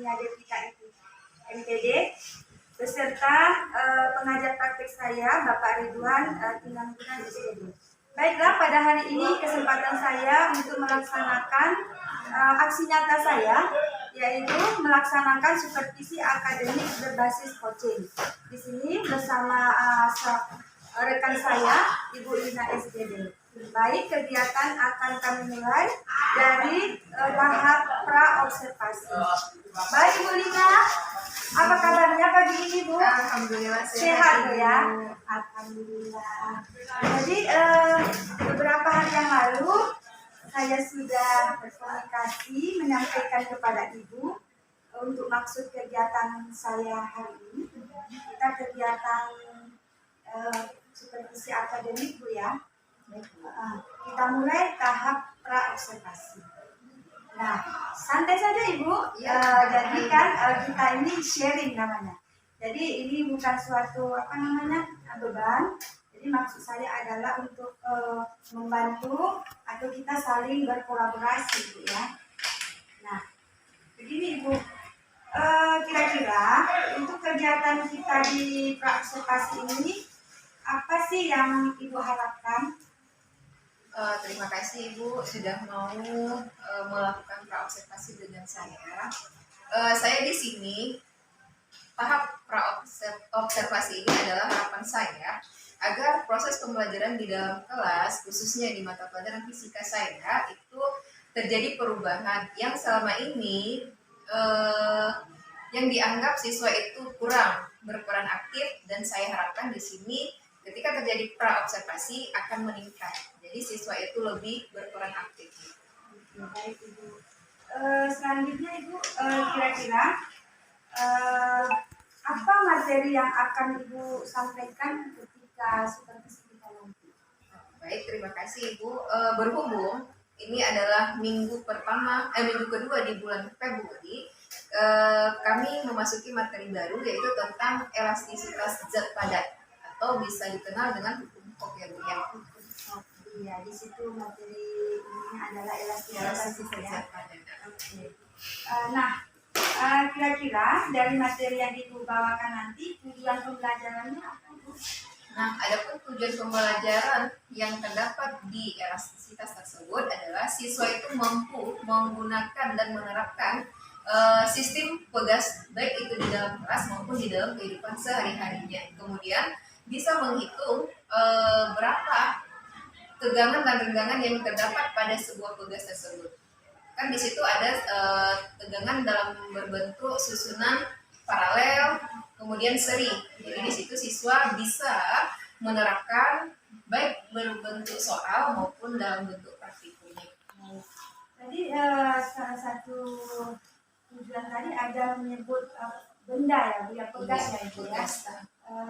pengajar kita itu MTD beserta pengajar praktik saya Bapak Ridwan Tinambunan SPD. Baiklah, pada hari ini kesempatan saya untuk melaksanakan aksi nyata saya, yaitu melaksanakan supervisi akademik berbasis coaching. Di sini bersama rekan saya, Ibu Lina SPD. Baik, kegiatan akan kami mulai dari tahap pra-observasi. Baik, Ibu Lina, apa kabarnya pagi ini, Bu? Alhamdulillah sehat ya. Alhamdulillah. Jadi beberapa hari yang lalu saya sudah berkomunikasi menyampaikan kepada Ibu untuk maksud kegiatan saya hari ini. Kita kegiatan supervisi akademik, Bu ya. Kita mulai tahap pra-observasi. Nah, santai saja Ibu. Jadi kan kita ini sharing namanya. Jadi ini bukan suatu beban. Jadi maksud saya adalah untuk membantu atau kita saling berkolaborasi, Bu ya. Nah, begini Ibu. Kira-kira untuk kegiatan kita di pra-observasi ini apa sih yang Ibu harapkan? Terima kasih Ibu sudah mau melakukan pra-observasi dengan saya. Saya di sini tahap pra-observasi ini adalah harapan saya agar proses pembelajaran di dalam kelas, khususnya di mata pelajaran fisika saya, itu terjadi perubahan yang selama ini yang dianggap siswa itu kurang berperan aktif, dan saya harapkan di sini ketika terjadi pra-observasi akan meningkat. Jadi siswa itu lebih berperan aktif. Baik Ibu. Selanjutnya Ibu, kira-kira apa materi yang akan Ibu sampaikan ketika supervisi kita nanti? Baik, terima kasih Ibu. Berhubung ini adalah minggu kedua di bulan Februari, kami memasuki materi baru, yaitu tentang elastisitas zat padat, atau bisa dikenal dengan hukum Fock ya Bu ya. Iya, di situ materi ini adalah elastisitas zat padat. Nah, kira-kira dari materi yang Ibu bawakan nanti tujuan pembelajarannya apa Bu? Nah, adapun tujuan pembelajaran yang terdapat di elastisitas tersebut adalah siswa itu mampu menggunakan dan menerapkan sistem pegas, baik itu di dalam kelas maupun di dalam kehidupan sehari-harinya. Kemudian bisa menghitung berapa tegangan dan renggangan yang terdapat pada sebuah pegas tersebut. Kan di situ ada tegangan dalam berbentuk susunan paralel, kemudian seri. Jadi di situ siswa bisa menerapkan baik berbentuk soal maupun dalam bentuk praktikumnya. Tadi salah satu tujuan tadi ada menyebut benda ya Bu ya, pegas ya Ibu ya.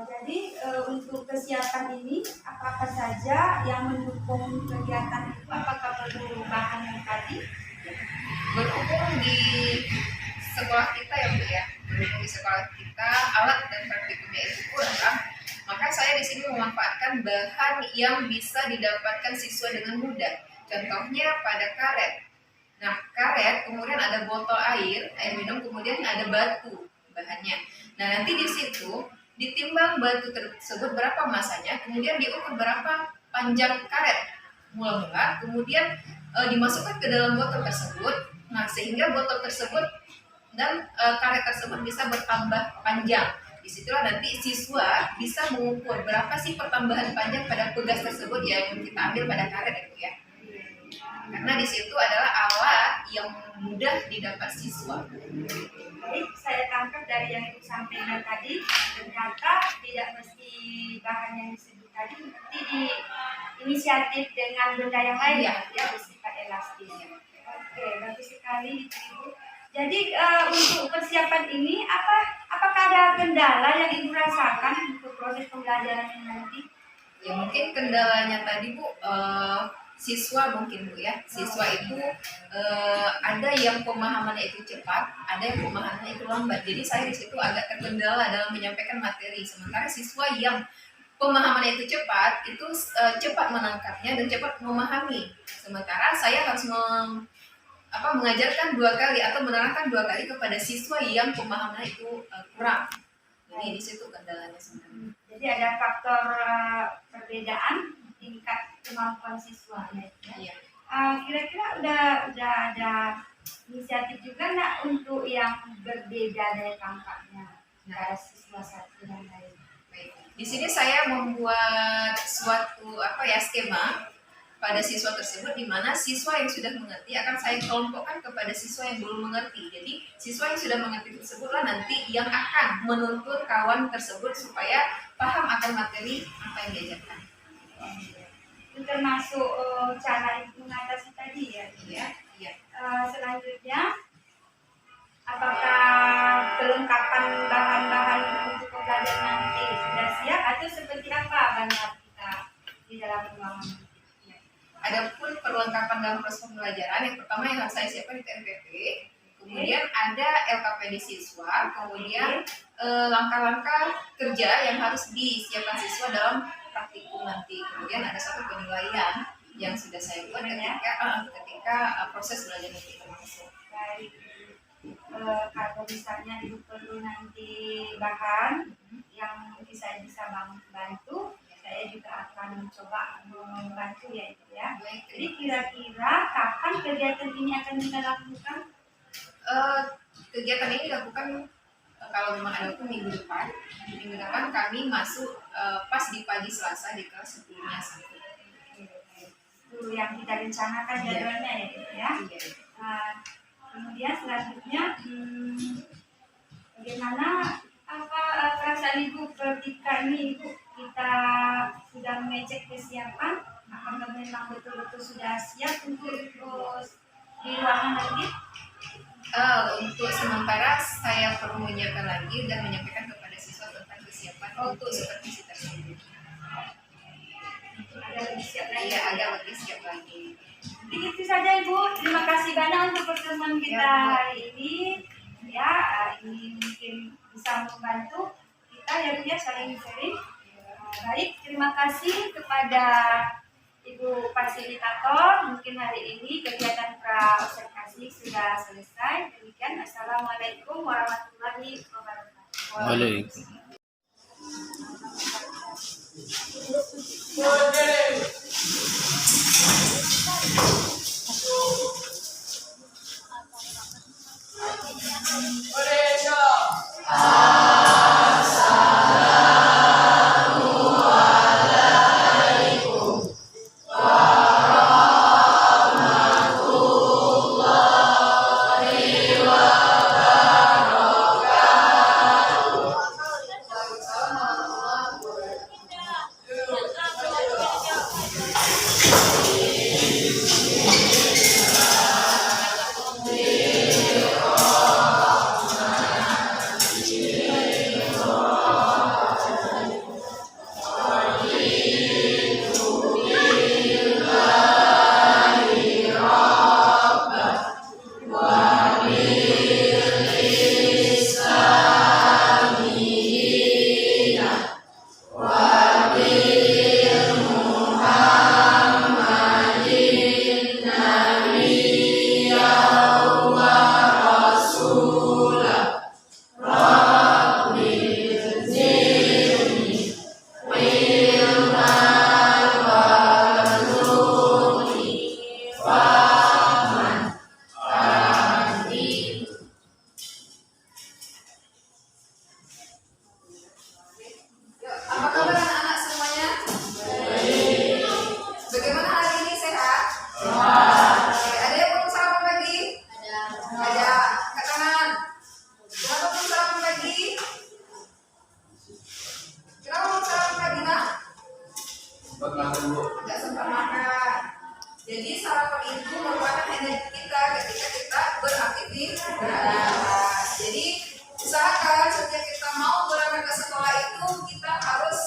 Jadi untuk kesiapan ini apa saja yang mendukung kegiatan itu? Apakah perlu bahan yang tadi? Berhubung di sekolah kita ya Bu ya, berhubung di sekolah kita alat dan praktikumnya itu kurang, maka saya di sini memanfaatkan bahan yang bisa didapatkan siswa dengan mudah. Contohnya pada karet. Nah, karet, kemudian ada botol air minum, kemudian ada batu bahannya. Nah, nanti di situ ditimbang batu tersebut berapa masanya, kemudian diukur berapa panjang karet mula-mula, kemudian dimasukkan ke dalam botol tersebut. Nah, sehingga botol tersebut dan karet tersebut bisa bertambah panjang. Disitulah nanti siswa bisa mengukur berapa sih pertambahan panjang pada pegas tersebut yang kita ambil pada karet itu ya. Karena di situ adalah alat yang mudah didapat siswa. Baik, saya tangkap dari yang Ibu sampaikan tadi, ternyata tidak mesti bahan yang disebut tadi, nanti di inisiatif dengan benda yang lain ya bersifat elastis. Oke, bagus sekali Ibu. Jadi untuk persiapan ini apakah ada kendala yang Ibu rasakan untuk proses pembelajaran ini nanti? Ya mungkin kendalanya tadi Bu, siswa mungkin Bu ya. Siswa itu ada yang pemahamannya itu cepat, ada yang pemahamannya itu lambat. Jadi saya di situ agak terkendala dalam menyampaikan materi. Sementara siswa yang pemahamannya itu cepat, itu cepat menangkapnya dan cepat memahami. Sementara saya harus mengajarkan 2 kali atau menerangkan 2 kali kepada siswa yang pemahamannya itu kurang. Jadi di situ kendalanya sebenarnya. Jadi ada faktor perbedaan tingkat kemampuan siswa ya. Iya. Kira-kira udah ada inisiatif juga nggak untuk yang berbeda dari tampaknya antara siswa satu dan lain? Baik. Di sini saya membuat suatu skema pada siswa tersebut, di mana siswa yang sudah mengerti akan saya kelompokkan kepada siswa yang belum mengerti. Jadi siswa yang sudah mengerti tersebutlah nanti yang akan menuntun kawan tersebut supaya paham akan materi apa yang diajarkan. Itu termasuk cara mengatasi tadi ya. Iya. Selanjutnya, apakah perlengkapan bahan-bahan untuk pembelajaran nanti sudah siap atau seperti apa banyak kita di dalam ruangan? Adapun perlengkapan dalam proses pembelajaran, yang pertama yang harus saya siapkan itu NPP, kemudian ada LKPD siswa, kemudian langkah-langkah kerja yang harus disiapkan siswa dalam praktikum nanti, kemudian ada satu penilaian yang sudah saya buat ketika proses belajar nanti termasuk. Baik, kalau misalnya ibu perlu nanti bahan yang bisa bantu, saya juga akan mencoba membantu ya Ibu ya. Baik. Jadi kira-kira kapan kegiatan ini akan kita lakukan? Kegiatan ini dilakukan kalau memang ada waktu minggu depan kami masuk pas di pagi Selasa di kelas 10-nya sampai. Itu yang kita rencanakan jadwalnya ya Ibu ya. Kemudian selanjutnya bagaimana perasaan Ibu ketika ini Ibu kita sudah mengecek kesiapan, apakah memang betul-betul sudah siap untuk di ruangan nanti? Untuk sementara saya perlu menyiapkan lagi dan menyampaikan kepada siswa tentang kesiapan untuk supervisi tersebut. Ada lebih siap lagi? Iya, ada lebih siap lagi. Begitu saja Ibu, terima kasih banyak untuk pertemuan kita hari ini. Ya, ini mungkin bisa membantu kita ya Bu ya, saling sharing. Baik, terima kasih kepada Ibu Fasilitator. Mungkin hari ini kegiatan pra-observasi sudah selesai. Demikian, Assalamualaikum warahmatullahi wabarakatuh. Waalaikumsalam. Apa kabar anak-anak semuanya? Bagaimana hari ini, sehat? Ada yang belum sarapan pagi? Ada. Angkat tangan. Kenapa belum sarapan pagi? Kenapa belum sarapan pagi, Nak? Nggak sempat makan. Jadi sarapan itu merupakan energi kita ketika kita beraktivitas. Jadi usahakan setiap kita mau berangkat ke sekolah itu kita harus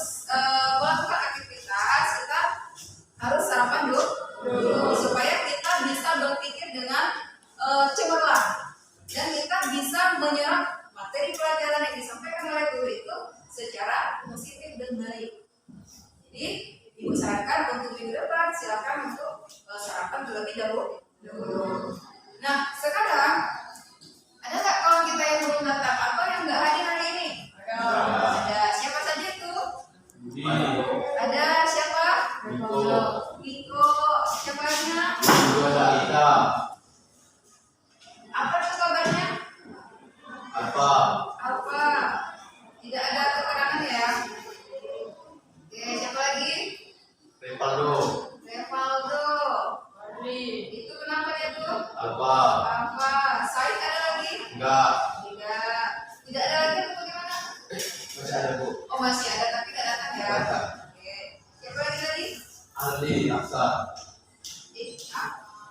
melakukan aktivitas, kita harus sarapan dulu supaya kita bisa berpikir dengan cemerlang dan kita bisa menyerap materi pelajaran yang disampaikan oleh guru itu secara positif dan baik. Jadi Ibu sarankan untuk minggu depan silakan untuk sarapan terlebih dahulu. Nah, sekarang ada nggak kawan kita yang belum datang atau yang nggak hadir hari ini? Ada. Siapa saja itu? Budi. Ada siapa? Iko. Iko. Siapa lagi? Salita. Apa tuh kabarnya? Apa? Apa? Tidak ada keterangan ya? Oke, siapa lagi? Revaldo. Revaldo. Itu kenapa dia tuh? Apa? Apa? Said ada lagi? Enggak. Tidak. Tidak ada lagi atau bagaimana? Masih ada, Bu. Oh masih ada tapi tidak datang ya. Datang. Oke. Siapa lagi tadi? Ali Aksa. Ah,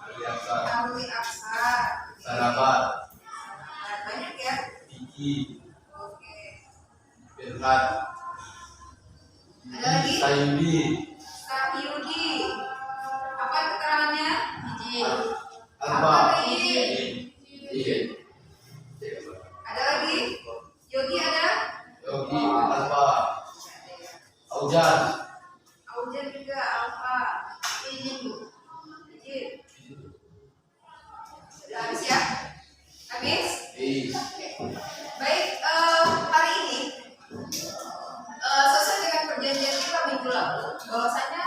Ali Aksa. Arwi Aksa. Sarabat. Banyak ya. Kiki. Oke. Firhat. Ada lagi? Sayudi. Yudi. Apa keterangannya? Izin. Alba. Izin. Izin. Ada lagi? Yogi ada? Yogi. Alba. Aujan. Aujan juga Alfa. Izin Bu. Izin. Sudah habis ya? Habis? Is. Baik, hari ini sesuai dengan perjanjian kita minggu lalu, bahwasanya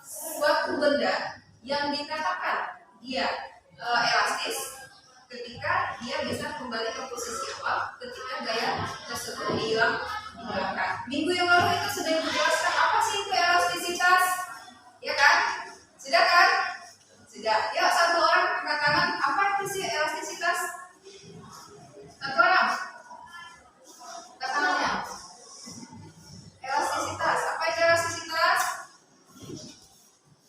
suatu benda yang dikatakan dia elastis ketika dia bisa kembali ke posisi awal ketika gaya tersebut dihilangkan. Minggu yang lalu itu sudah dijelaskan apa sih itu elastisitas, ya kan? Sudah kan? Sudah. Ya, satu orang angkat tangan, apa itu sih elastisitas? Satu orang. Angkat tangannya. Elastisitas. Apa itu elastisitas?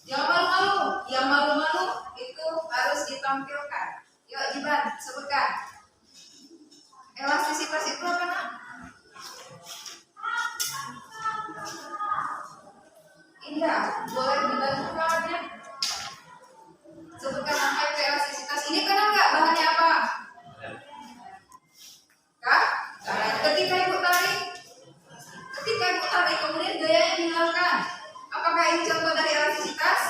Yang malu-malu. Yang malu-malu itu harus ditampilkan. Yuk, Jiban, sebutkan. Elastisitas itu apa, Nak? Indah, boleh dibantu kawannya? Sebutkan apa itu elastisitas. Ini kenal nggak bahannya apa? Kak? Ketika ibu tarik, kemudian gayanya dihilangkan. Apakah ini contoh dari elastisitas?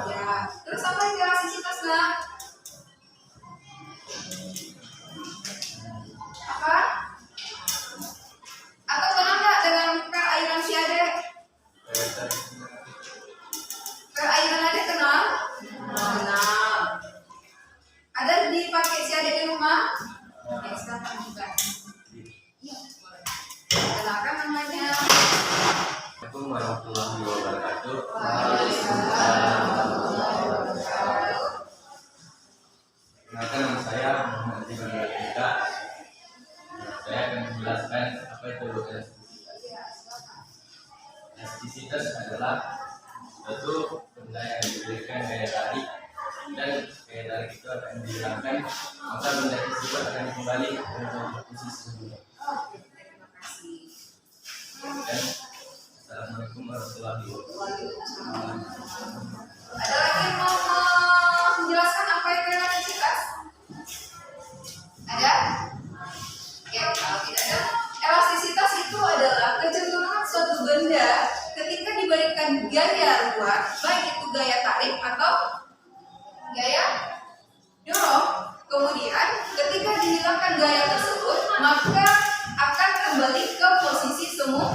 Ya. Terus apa itu elastisitas, Nak? Apa? Atau kenal nggak dengan perairan Siade? Perairan ada kenal? Kenal. Ada dipakai Siade di rumah? Ya, silakan juga. Iya, boleh. Kenalkan namanya. Assalamualaikum warahmatullahi wabarakatuh. Waalaikumsalam warahmatullahi wabarakatuh. Perkenalkan, nama saya Muhammad Jiban Radika. Saya akan menjelaskan apa itu elastisitas. Iya, silakan. Elastisitas adalah suatu benda yang diberikan gaya tarik dan gaya tarik itu akan dihilangkan, maka benda tersebut akan kembali ke posisi semula. Oke, terima kasih. Dan Assalamualaikum warahmatullahi wabarakatuh. Waalaikumsalam. Ada lagi yang mau menjelaskan apa itu elastisitas? Ada? Ya, kalau tidak ada, elastisitas itu adalah kecenderungan suatu benda ketika diberikan gaya luar, baik itu gaya tarik atau gaya dorong. Kemudian ketika dihilangkan gaya tersebut, maka akan kembali ke posisi semula.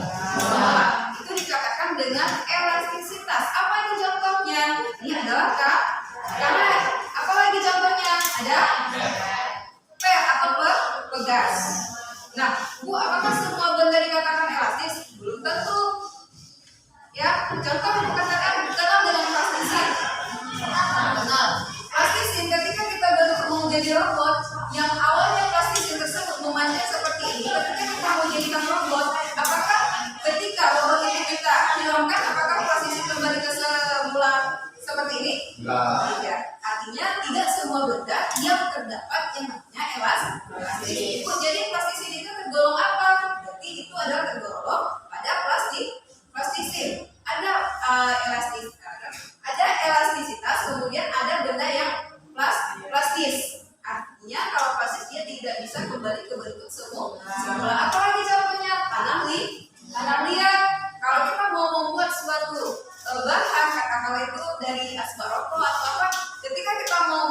Itu dikatakan dengan elastisitas. Apa itu contohnya? Ini adalah karet. Apa lagi contohnya? Ada per atau pegas. Nah, Bu, apakah semua benda dikatakan elastis? Belum tentu. Ya, contoh dikatakan kenal dengan plastisin. Kenal. Plastisin ketika kita mau jadi robot, yang awalnya plastisin tersebut memanjang seperti ini, ketika kita mau jadikan robot, apakah ketika robot itu kita hilangkan, apakah plastisin kembali ke semula seperti ini? Enggak. Tidak. Artinya tidak semua benda yang terdapat yang namanya elastis. Jadi plastisin itu tergolong apa? Berarti itu adalah tergolong pada plastisin. Ada elastisitas, kemudian ada benda yang plastis. Artinya kalau plastis dia tidak bisa kembali ke bentuk semula. Apalagi contohnya tanah liat. Kalau kita mau membuat suatu bahan, katakanlah itu dari asbak rokok atau apa, ketika kita mau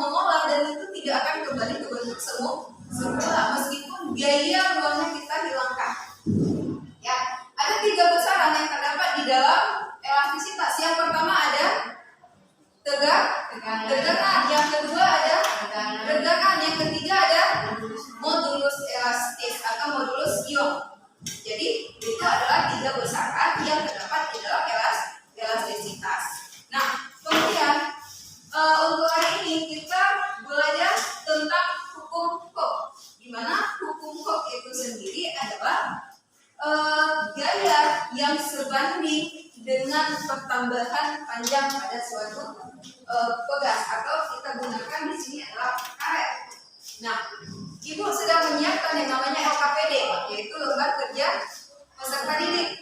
Tegangan. Yang kedua ada tegangan. Yang ketiga ada modulus elastis atau modulus ion. Jadi itu adalah 3 besaran yang terdapat di dalam elastisitas. Nah, kemudian untuk hari ini kita belajar tentang hukum Hooke. Di mana hukum Hooke itu sendiri adalah gaya yang sebanding dengan pertambahan panjang pada suatu pegas atau kita gunakan di sini adalah karet. Nah, Ibu sedang menyiapkan yang namanya LKPD, yaitu lembar kerja peserta didik,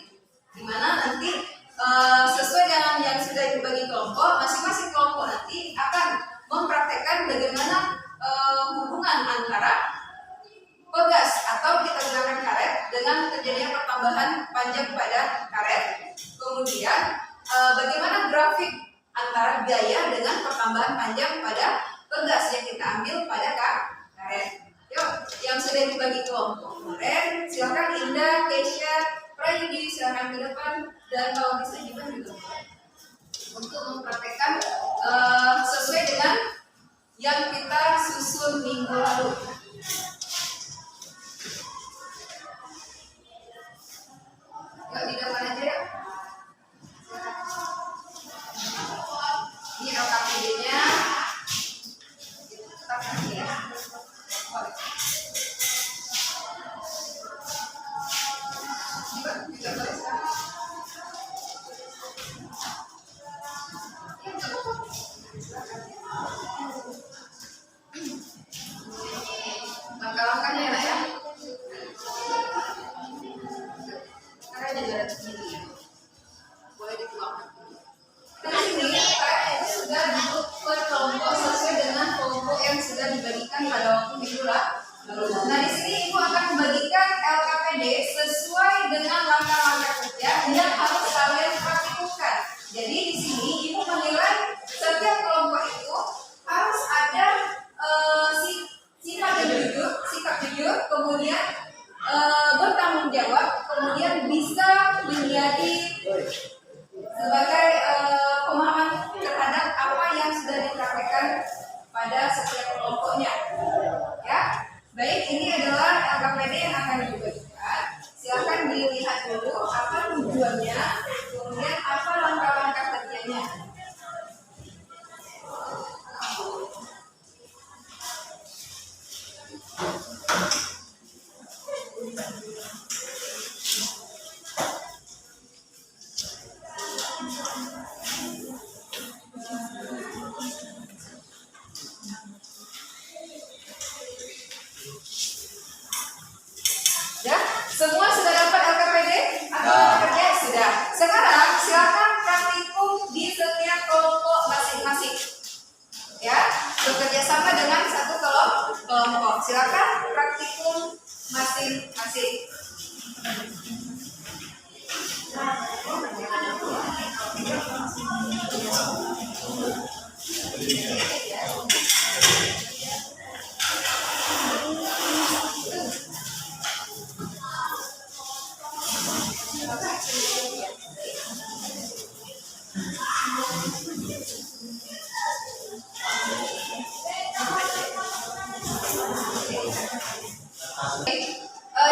di mana nanti sesuai dengan yang sudah dibagi kelompok, masing-masing kelompok nanti akan mempraktekkan bagaimana hubungan antara pegas atau kita gunakan karet dengan terjadinya pertambahan panjang pada karet. Kemudian bagaimana grafik antara gaya dengan pertambahan panjang pada pegas yang kita ambil pada karet. Yuk, yang sudah dibagi kelompok kemarin, silakan Indah, Keisha, Prayudi, silakan ke depan, dan kalau bisa juga untuk mempraktekkan sesuai dengan yang kita susun minggu lalu. Yuk, di depan aja ya. Ini LKPD-nya. Kita kasih ya. Langkah-langkahnya enak ya. Karena ada jarak sendiri ya. Boleh dituangkan. Nah, ini saya sudah dibuat per kelompok sesuai dengan kelompok yang sudah dibagikan pada waktu minggu lalu. Nah, di sini Ibu akan membagikan LKPD sesuai dengan langkah-langkah kerja yang harus kalian praktikkan. Jadi di sini Ibu menilai setiap kelompok itu harus ada sikap jujur, kemudian bertanggung jawab, kemudian bisa menjadi sebagai pemahaman terhadap apa yang sudah dipraktekkan pada setiap kelompoknya. Ya, baik, ini adalah LKPD yang akan dibagikan. Silakan dilihat dulu apa tujuannya, kemudian apa langkah-langkah kerjanya. Ya, semua sudah dapat LKPD atau kerja sudah. Sekarang silakan praktikum di setiap kelompok masing-masing. Ya, bekerja sama dengan satu kelompok. Silakan praktikum masing-masing.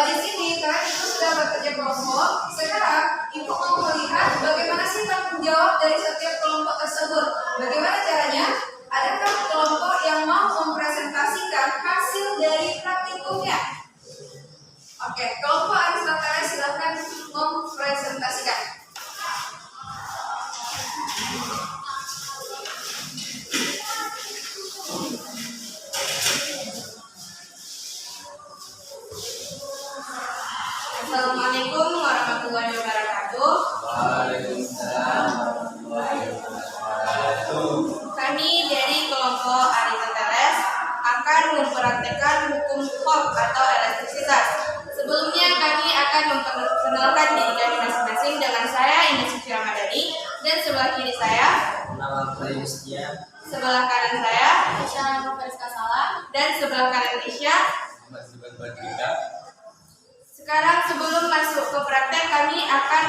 Di sini kan itu sudah bekerja kelompok. Sekarang Ibu mau melihat bagaimana sih tanggung jawab dari setiap kelompok tersebut. Bagaimana caranya? Adakah kelompok yang mau mempresentasikan hasil dari praktikumnya? Oke, kelompok Aristoteles silakan mempresentasikan. Assalamualaikum warahmatullahi wabarakatuh. Waalaikumsalam warahmatullahi wabarakatuh. Kami dari kelompok Aristoteles akan mempraktekkan hukum Hooke atau elastisitas. Sebelumnya kami akan memperkenalkan diri kami masing-masing dengan saya Indah Suci Ramadhani dan sebelah kiri saya Nama Prayustia. sebelah kanan saya Isya Nufriska Salah. dan sebelah kanan Isya. Mas Zuban Badrika. Sekarang sebelum masuk ke praktek kami akan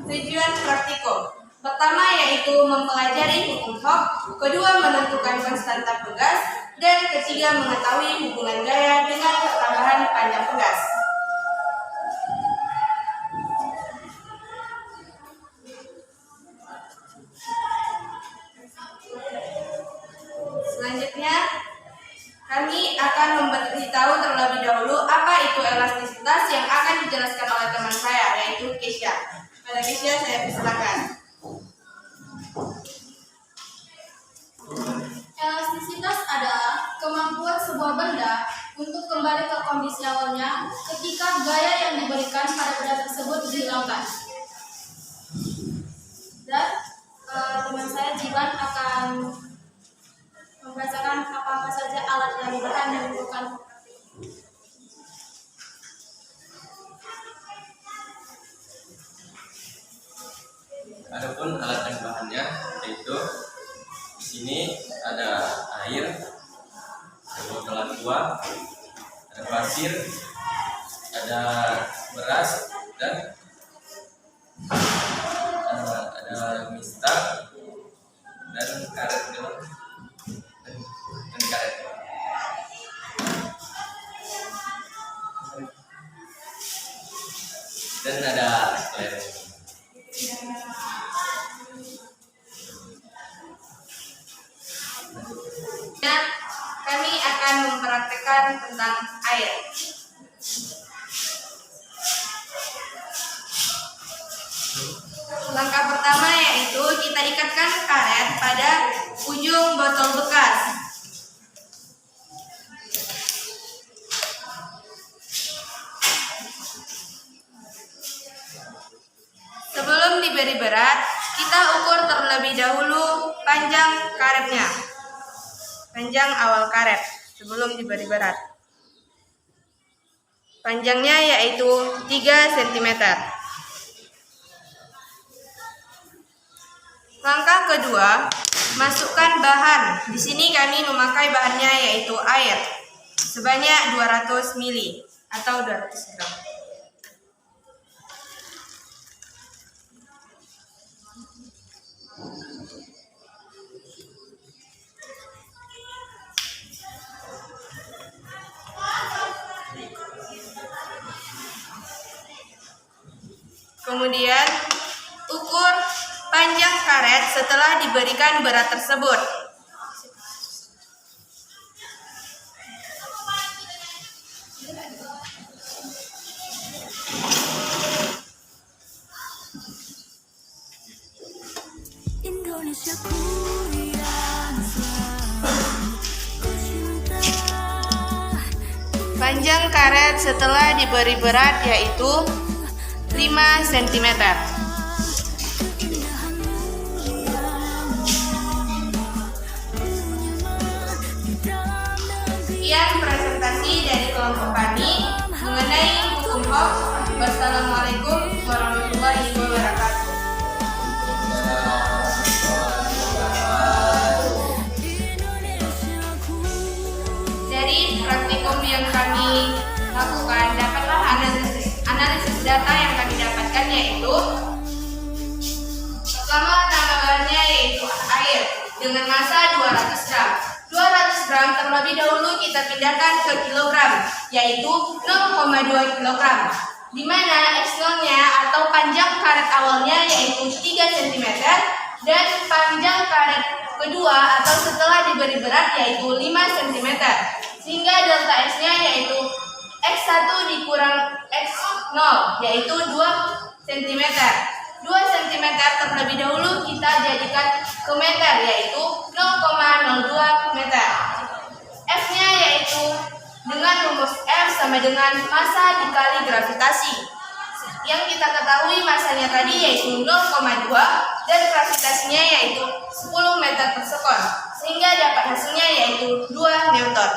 tujuan praktikum. Pertama yaitu yaitu mempelajari hukum Hooke, kedua menentukan konstanta pegas, dan ketiga mengetahui hubungan gaya dengan tambahan panjang pegas. Selanjutnya, kami akan memberitahu terlebih dahulu apa itu elastisitas yang akan dijelaskan oleh teman saya, yaitu Keisha. Pada Keisha, saya persilakan. Elastisitas adalah kemampuan sebuah benda untuk kembali ke kondisi awalnya ketika gaya yang diberikan pada benda tersebut dihilangkan. Dan teman saya Jiban akan membacakan apa-apa saja alat dan bahan yang dibutuhkan. Adapun alat dan bahannya yaitu di sini ada air, ada botol aqua, ada pasir, ada beras dan ada mistar dan karet dan karet. Dan ada lem. Dan kami akan mempraktekkan tentang air. Langkah pertama yaitu kita ikatkan karet pada ujung botol bekas. Sebelum diberi berat, kita ukur terlebih dahulu panjang karetnya. Panjang awal karet sebelum diberi berat. Panjangnya yaitu 3 cm. Langkah kedua, masukkan bahan. Di sini kami memakai bahannya yaitu air sebanyak 200 ml atau 200 gram. Kemudian ukur panjang karet setelah diberikan berat tersebut. Indonesiaku yang selalu ku cinta. Panjang karet setelah diberi berat yaitu 5 cm. Sekian presentasi dari kelompok kami mengenai hukum Hooke. Wassalamualaikum warahmatullahi wabarakatuh. Dari praktikum yang kami lakukan, dapatlah analisis data yang kami dapatkan yaitu pertama nama bahannya yaitu air dengan massa 200 gram. 200 gram terlebih dahulu kita pindahkan ke kilogram yaitu 0,2 kilogram, di mana X0-nya atau panjang karet awalnya yaitu 3 cm dan panjang karet kedua atau setelah diberi berat yaitu 5 cm, sehingga delta S-nya yaitu X1 dikurang X0 yaitu 2 cm. 2 cm terlebih dahulu kita jadikan ke meter yaitu 0,02 meter. F-nya yaitu dengan rumus F sama dengan massa dikali gravitasi. Yang kita ketahui massanya tadi yaitu 0,2 dan gravitasinya yaitu 10 meter per sekon, sehingga dapat hasilnya yaitu 2 Newton.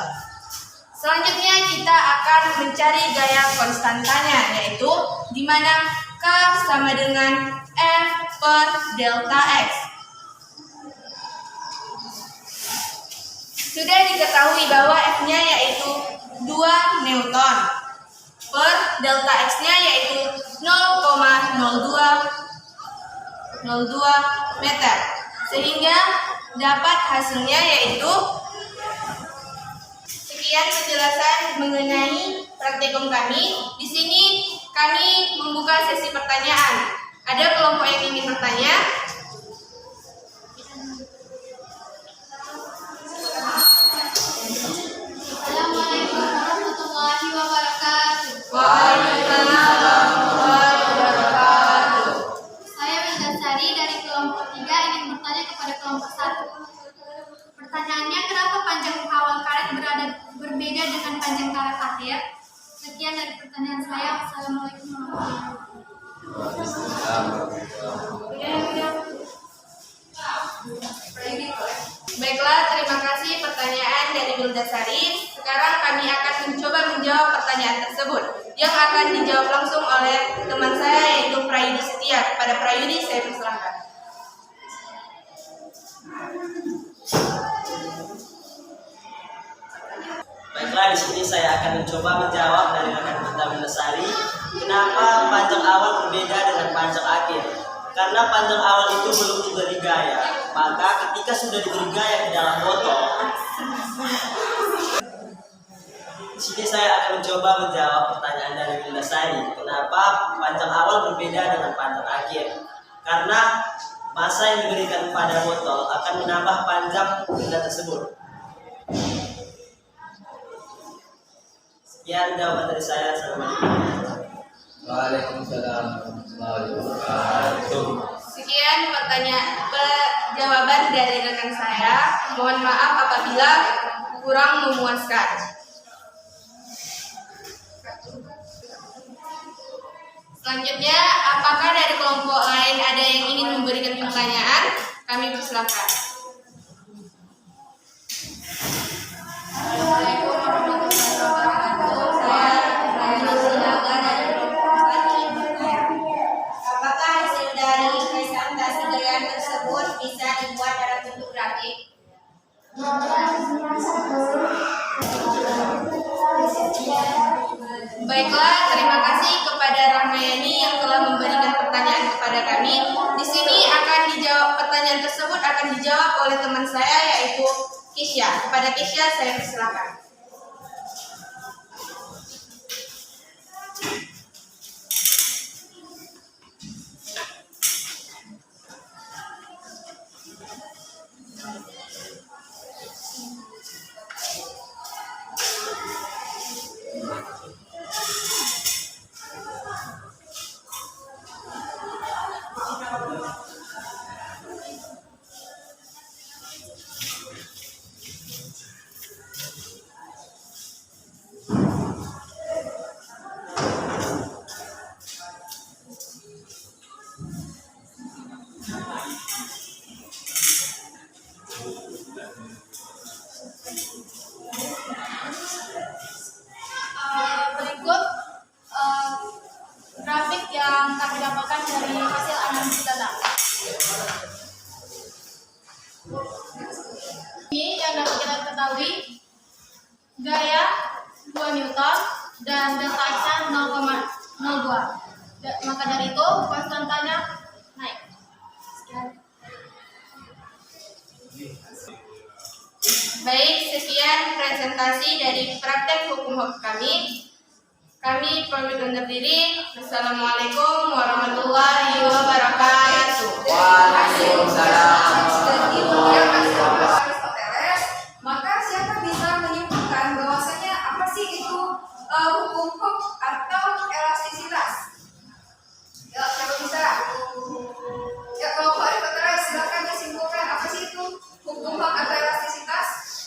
Selanjutnya kita akan mencari gaya konstantanya yaitu di mana K sama dengan F per delta X. Sudah diketahui bahwa F-nya yaitu 2 Newton per delta X-nya yaitu 0,02 meter. sehingga dapat hasilnya yaitu sekian penjelasan mengenai praktikum kami. Di sini kami membuka sesi pertanyaan. Ada kelompok yang ingin bertanya? Assalamualaikum warahmatullahi wabarakatuh. Waalaikumsalam warahmatullahi wabarakatuh. Saya Wildansari dari kelompok 3 ingin bertanya kepada kelompok 1. Pertanyaannya, kenapa panjang awal karet berbeda dengan panjang karet akhir? Sekian dari pertanyaan saya. Assalamualaikum warahmatullahi wabarakatuh. Baiklah, terima kasih pertanyaan dari Wildansari. Sekarang kami akan mencoba menjawab pertanyaan tersebut yang akan dijawab langsung oleh teman saya yaitu Prayudi Setia. Kepada Prayudi saya persilahkan. Baiklah, di sini saya akan mencoba menjawab dari rekan kita Wildansari. Kenapa panjang awal berbeda dengan panjang akhir? Karena panjang awal itu belum diberi gaya, maka ketika sudah diberi gaya ke dalam botol, di sini saya akan mencoba menjawab pertanyaan dari Wildansari. Kenapa panjang awal berbeda dengan panjang akhir? Karena masa yang diberikan pada botol akan menambah panjang benda tersebut. Sekian jawaban dari saya. Assalamualaikum. Waalaikumsalam warahmatullahi wabarakatuh. Sekian jawaban dari rekan saya. Mohon maaf apabila kurang memuaskan. Selanjutnya, apakah dari kelompok lain ada yang ingin memberikan pertanyaan? Kami persilakan. Assalamualaikum warahmatullahi wabarakatuh. Saya silakan dari kelompok 4. Apakah hasil dari presentasi gaya tersebut bisa dibuat dalam bentuk grafik? Baiklah, terima kasih kepada Rahmayani yang telah memberikan pertanyaan kepada kami. Di sini akan dijawab, pertanyaan tersebut akan dijawab oleh teman saya yaitu Kisya. Kepada Kisya saya persilakan. Berikut grafik yang kami dapatkan dari hasil analisis data. Ini yang dapat kita ketahui, gaya 2 Newton dan delta H-nya 0,02. Maka dari itu konstantanya naik. Sekian. Baik, sekian presentasi dari praktek hukum kami. Kami pamit undur diri. Wassalamualaikum warahmatullahi wabarakatuh. Waalaikumsalam warahmatullahi wabarakatuh. Aristoteles, maka siapa bisa menyimpulkan bahwasanya apa sih itu hukum Hooke atau elastisitas? Ya, siapa bisa? Ya, kalau Aristoteles silakan disimpulkan apa sih itu hukum Hooke atau elastisitas?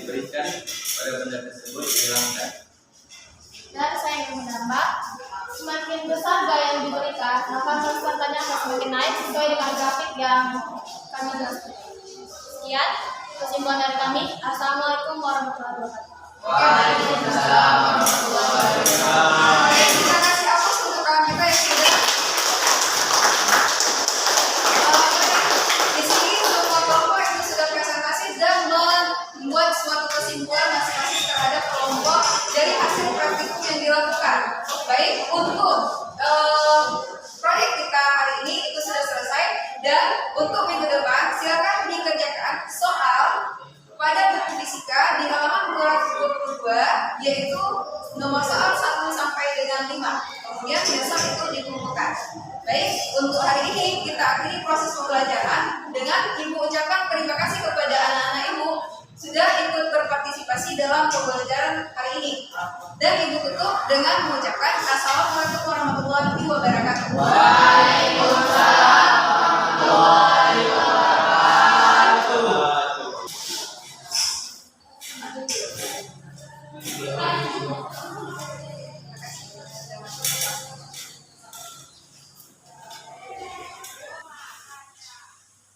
diberikan pada benda tersebut dihilangkan. Dan saya ingin menambah, semakin besar gaya yang diberikan, maka kesempatannya akan semakin naik sesuai dengan grafik yang kami jelaskan. Sekian kesimpulan dari kami. Assalamualaikum warahmatullahi wabarakatuh. Waalaikumsalam warahmatullahi wabarakatuh. Terima kasih atas untuk kawan kita yang sudah di sini semua kelompok itu sudah presentasi dan membuat suatu kesimpulan masing-masing terhadap kelompok dari hasil praktikum yang dilakukan. Baik, untuk proyek kita hari ini itu sudah selesai dan untuk minggu depan silakan dikerjakan soal pada buku fisika di halaman 222 yaitu nomor soal 1 sampai dengan 5. Kemudian besok itu dikumpulkan. Baik, untuk hari ini kita akhiri proses pembelajaran dengan Ibu ucapkan terima kasih kepada anak-anak Ibu sudah ikut berpartisipasi dalam pembelajaran hari ini. Dan Ibu tutup dengan mengucapkan Assalamualaikum warahmatullahi wabarakatuh. Waalaikumsalam warahmatullahi wabarakatuh.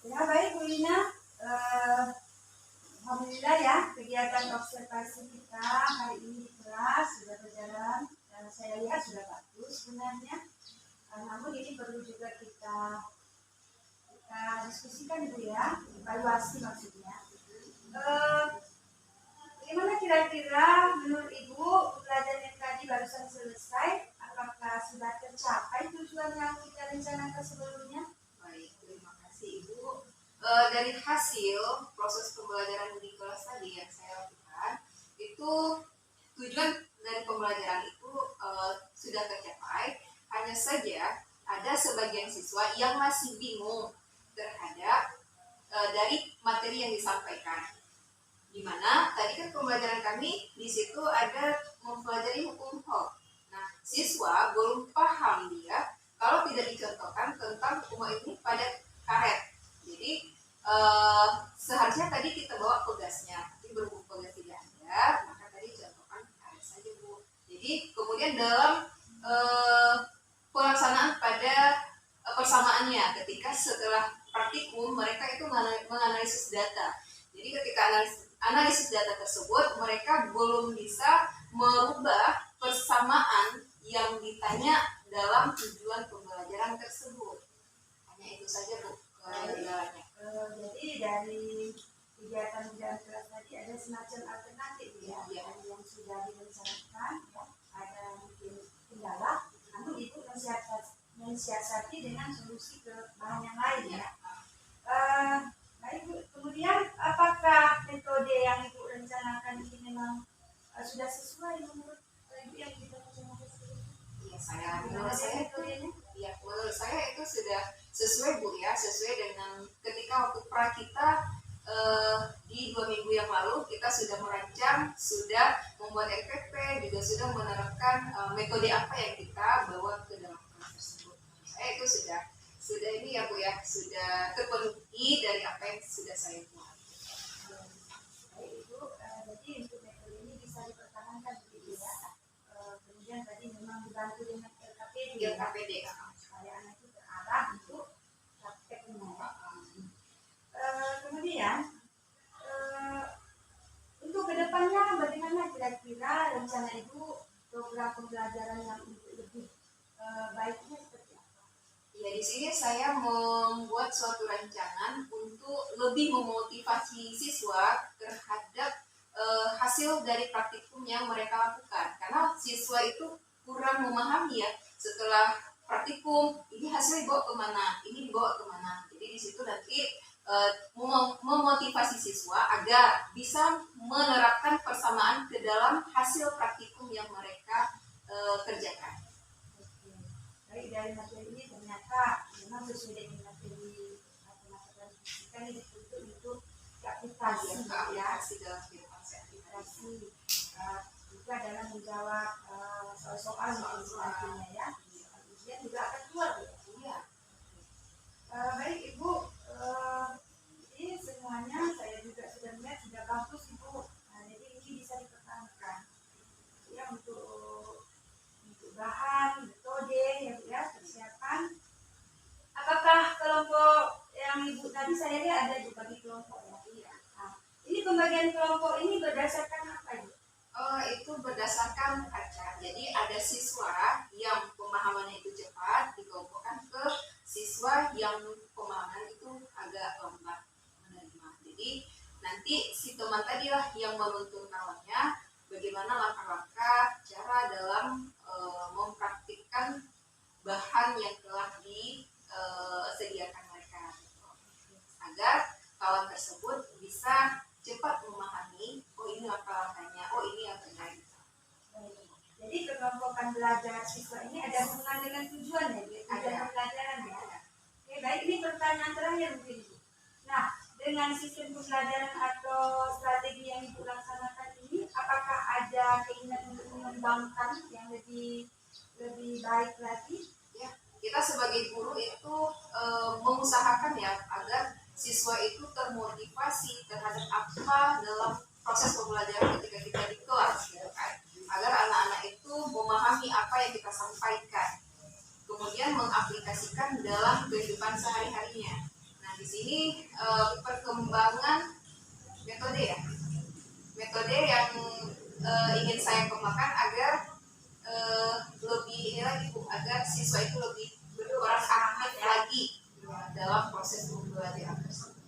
Ya baik Bu Lina, alhamdulillah ya kegiatan observasi kita hari ini di kelas sudah berjalan dan saya lihat sudah bagus sebenarnya. Namun ini perlu juga kita diskusikan Bu ya, evaluasi maksudnya. Bagaimana kira-kira menurut Ibu pelajaran yang tadi barusan selesai, apakah sudah tercapai tujuan yang kita rencanakan sebelumnya? Baik, terima kasih Ibu. Dari hasil proses pembelajaran di kelas tadi yang saya lakukan, itu tujuan dari pembelajaran itu sudah tercapai. Hanya saja ada sebagian siswa yang masih bingung terhadap dari materi yang disampaikan. Di mana tadi kan pembelajaran kami di situ ada mempelajari hukum Hall. Nah, siswa belum paham dia kalau tidak dicontohkan tentang hukum ini pada karet. Jadi seharusnya tadi kita bawa pegasnya, tapi berhubung pegas tidak ada, maka tadi contohkan karet saja Bu. Jadi kemudian dalam pelaksanaan pada persamaannya, ketika setelah praktikum mereka itu menganalisis data. Jadi ketika analisis data tersebut mereka belum bisa merubah persamaan yang ditanya dalam tujuan pembelajaran tersebut. Hanya itu saja Bu kendalanya. Jadi dari kegiatan kelas tadi ada semacam alternatif ya, yang sudah direncanakan ya, ada mungkin kendala, namun itu mensiasati dengan solusi ke bahan yang lain ya. Baik Bu, kemudian apakah metode yang Ibu rencanakan ini memang sudah sesuai menurut Ibu yang kita rencanakan sebelumnya? Iya, menurut saya itu sudah sesuai Bu ya, sesuai dengan ketika waktu pra kita di 2 minggu yang lalu kita sudah merancang, sudah membuat RPP, juga sudah menerapkan metode apa yang kita bawa ke dalam kelas tersebut. Saya itu sudah ini ya Bu ya, sudah terpenuhi dari apa yang sudah saya buat. Baik Ibu, jadi untuk metode ini bisa dipertahankan begitu ya. Kemudian tadi memang dibantu dengan LKPD supaya anak itu terarah untuk prakteknya. Kemudian untuk kedepannya bagaimana kira-kira rencana Ibu program pembelajaran yang lebih baiknya seperti apa? Ya, di sini saya membuat suatu rancangan untuk lebih memotivasi siswa terhadap hasil dari praktikum yang mereka lakukan. Karena siswa itu kurang memahami ya, setelah praktikum ini hasil dibawa kemana, ini dibawa kemana. Jadi di situ nanti memotivasi siswa agar bisa menerapkan persamaan ke dalam hasil praktikum yang mereka kerjakan. Baik, dari materi ini ternyata memang sesuai dengan materi matematika fisika ini dituntut untuk aplikasi ya, Dalam kehidupan aplikasi juga dalam menjawab soal-soal yang sebagainya ya. Ujian juga akan keluar ya. Baik Ibu, ini semuanya saya juga sudah melihat sudah bagus Ibu. Itu berdasarkan kaca. Jadi ada siswa yang pemahamannya itu cepat dikelompokkan ke siswa yang pemahaman itu agak lambat menerima. Jadi nanti si teman tadi lah yang menuntun kawannya bagaimana langkah-langkah cara dalam mempraktikkan bahan yang telah disediakan mereka, gitu. Agar kawan tersebut bisa cepat memahami, oh ini langkah-langkahnya, oh ini yang benar. Jadi kekelompokan belajar siswa ini ada hubungan dengan tujuan ya, ada pembelajaran ya. Oke, baik, ini pertanyaan terakhir mungkin Ibu. Nah, dengan sistem pembelajaran atau strategi yang Ibu laksanakan ini, apakah ada keinginan untuk mengembangkan yang lebih baik lagi? Ya, kita sebagai guru itu mengusahakan ya agar siswa itu termotivasi terhadap apa dalam proses pembelajaran ketika kita di kelas, gitu kan? Agar anak-anak itu memahami apa yang kita sampaikan, kemudian mengaplikasikan dalam kehidupan sehari-harinya. Nah, di sini perkembangan metode ya, metode yang ingin saya kembangkan agar lebih ini lagi Bu, agar siswa itu lebih berperan aktif lagi dalam proses pembelajaran tersebut.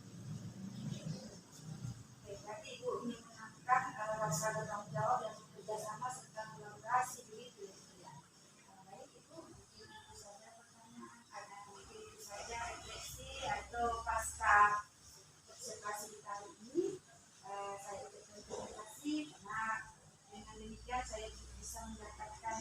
Berarti Ibu ingin menanamkan rasa bertanggung jawab dan bekerja sama serta kolaborasi begitu ya. Baik, Ibu, mungkin itu saja pertanyaan, ada mungkin itu saja refleksi atau pasca observasi kita hari ini. Saya ucapkan terima kasih karena dengan demikian saya bisa mendapatkan